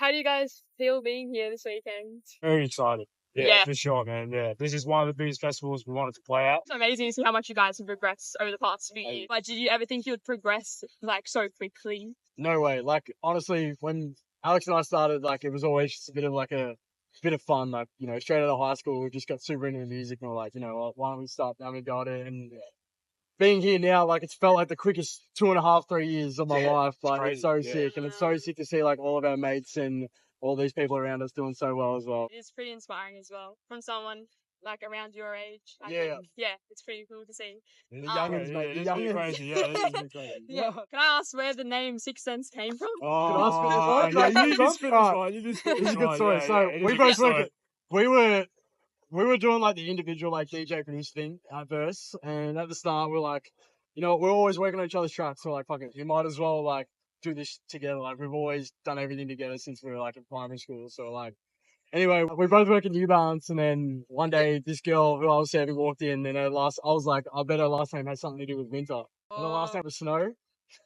how do you guys feel being here this weekend? Very excited. Yeah, for sure, man. Yeah, this is one of the biggest festivals we wanted to play at. It's amazing to see how much you guys have progressed over the past few years. But did you ever think you would progress like so quickly? No way. Like, honestly, when Alex and I started, like, it was always just a bit of like a bit of fun. Like, you know, straight out of high school, we just got super into music and we're like, you know what, why don't we start having a go at it? And being here now, like, it's felt like the quickest 2.5, 3 years of my life. Like, it's so sick. And it's so sick to see, like, all of our mates and all these people around us doing so well as well. It's pretty inspiring as well from someone like around your age. I Yeah. think. Yeah, it's pretty cool to see. The youngins, mate. The youngins. Crazy. Yeah, it is pretty crazy. Yeah. Can I ask where the name Sixth Sense came from? Oh, Yeah, you just finished one. You just This finished is a good one. story. Yeah, So yeah, we both worked. We were doing like the individual like DJ producer thing at first, and at the start we're like, you know, we're always working on each other's tracks. So we're like, fuck it, we might as well like do this together. Like we've always done everything together since we were like in primary school. So like, anyway, we both work at New Balance, and then one day this girl who I was serving walked in, and I was like, I bet her last name has something to do with winter, and her last name was Snow.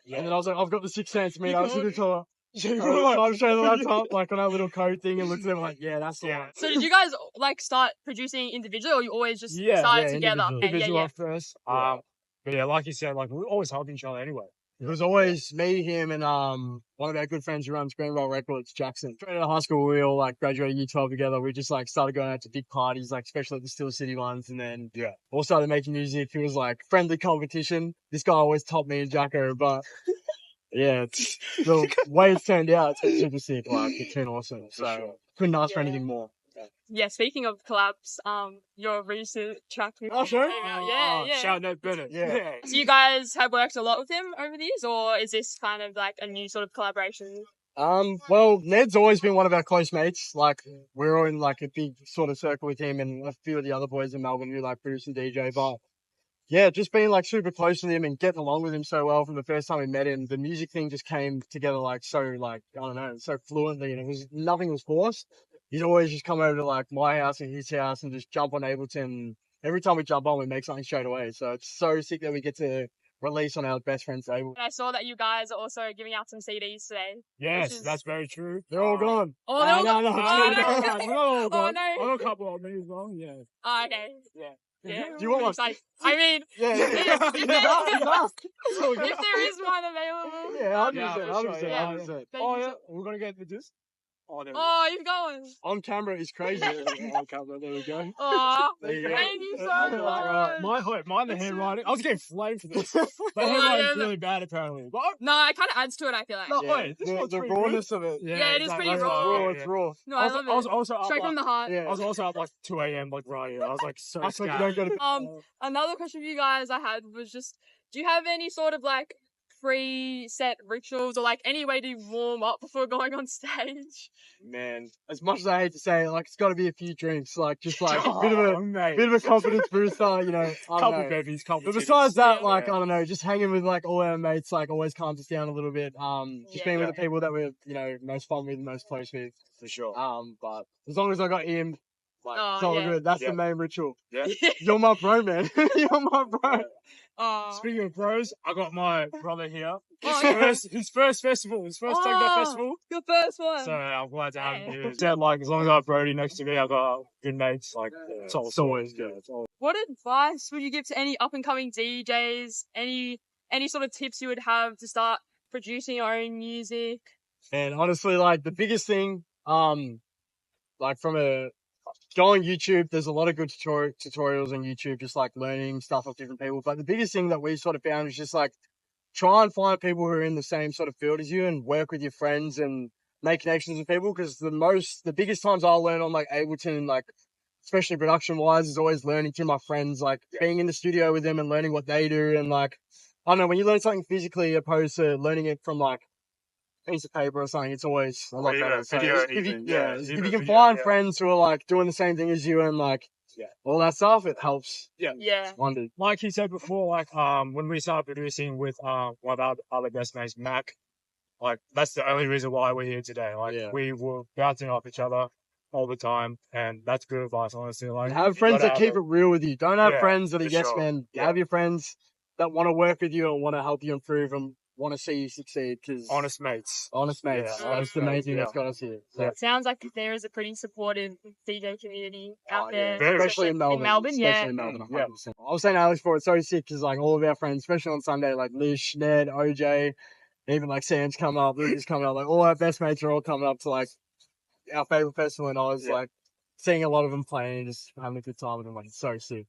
Yeah. And then I was like, I've got the Sixth Sense, man. I was gonna tell her. You I were like, was showing the laptop, like on our little code thing, and looked at them like, yeah, that's the one. So did you guys like start producing individually, or you always just Yeah, started yeah, together? individually. Okay, individual yeah, at first. Yeah. But yeah, like you said, like we always help each other anyway. It was always me, him, and one of our good friends who runs Green Roll Records, Jackson. Straight out of high school, we all like graduated year 12 together. We just like started going out to big parties, like especially at the Steel City ones, and then all started making music. It was like friendly competition. This guy always topped me and Jacko, but yeah, it's the way it's turned out. It's been super sick. Like it's been awesome. So couldn't ask for anything more. Yeah, speaking of collabs, your recent track with Oh, sure. came out. Yeah. Shout out Bennett. Yeah. So you guys have worked a lot with him over the years, or is this kind of like a new sort of collaboration? Well, Ned's always been one of our close mates. Like, we're all in like a big sort of circle with him and a few of the other boys in Melbourne who like produce and DJ. But yeah, just being like super close with him and getting along with him so well from the first time we met him, the music thing just came together like so, like, I don't know, so fluently, and nothing was forced. He'd always just come over to like my house and his house and just jump on Ableton. Every time we jump on, we make something straight away. So it's so sick that we get to release on our best friend's Ableton. And I saw that you guys are also giving out some CDs today. Yes, is- that's very true. They're all gone. Oh, they're all no, gone. no, Oh, no, no. no, We're not all Oh, gone. no. I got a couple of these wrong. Yeah. Oh, okay. Yeah. Yeah. Do you want one? Excited. I mean, Yeah, if there is one available. Yeah, 100%, Yeah, for 100%, sure, 100%. Thank Oh you yeah, so- we're gonna get the disc. Oh, there we go. Oh, you've got one. On camera is crazy. On camera, there we go. Oh, There you go. thank you so Alright. much. Mine the handwriting. I was getting flamed for this. The yeah, handwriting's no. really bad apparently. But No, it kind of adds to it, I feel like. no, Yeah, wait, this the one's pretty rawness of it. good. Yeah, it is pretty It's raw. raw, it's raw. No, I love I was it. also up Straight like, from the heart. Yeah. I was also up like 2 a.m. like right here. I was like so That's like you scared. don't go to Another question for you guys I had was just, do you have any sort of like preset rituals or like any way to warm up before going on stage? Man, as much as I hate to say it, like it's got to be a few drinks, like just like a mate. bit of a confidence booster, you know. I don't Couple know. bevies, couple. But titties. besides that, Yeah. like I don't know, just hanging with like all our mates, like always calms us down a little bit. Just Yeah. being with the people that we're, you know, most fun with, most close with. for sure. But as long as I got him, like Oh, it's all yeah. good. That's Yeah. the main ritual. Yeah. You're my bro, man. You're my bro. Oh. Speaking of bros, I got my brother here. Oh, yeah. His first festival, his first techno Oh, festival. your first one. So I'm glad to have him Yeah. here. Yeah, like as long as I have Brody next to me, I've got good mates. Like it's always good. It's always What advice would you give to any up and coming DJs? Any sort of tips you would have to start producing your own music? And honestly, like the biggest thing, like go on YouTube, there's a lot of good tutorials on YouTube, just like learning stuff of different people. But the biggest thing that we sort of found is just like try and find people who are in the same sort of field as you and work with your friends and make connections with people. Because the biggest times I learn on like Ableton, like especially production wise, is always learning through my friends, like being in the studio with them and learning what they do. And like, I don't know, when you learn something physically opposed to learning it from like a piece of paper or something, it's always a lot even better. a So video if you, even, yeah, yeah, if even you a can video, find yeah. friends who are like doing the same thing as you and like all that stuff, it helps Yeah. wonders. like he said before, like when we started producing with one of our other best mates, Mac, like that's the only reason why we're here today. Like Yeah. we were bouncing off each other all the time, and that's good advice, honestly. Like Have friends gotta that have keep it real with you. Don't have Yeah, friends that are for yes sure. men. Yeah. Have your friends that want to work with you and want to help you improve and want to see you succeed because Honest mates. honest mates, Yeah, honest honest mates, amazing yeah. that's got us here. So, Yeah. It sounds like there is a pretty supportive DJ community out oh, there, yeah. Very. Especially in Melbourne. yeah. Especially in Melbourne, Yeah. 100%. I was saying Alex for it's so sick because like all of our friends, especially on Sunday, like Lish, Ned, OJ, even like Sam's coming up, Lucas coming up, like all our best mates are all coming up to like our favorite festival, and I was Yeah. like seeing a lot of them playing and just having a good time with them. Like, it's so sick.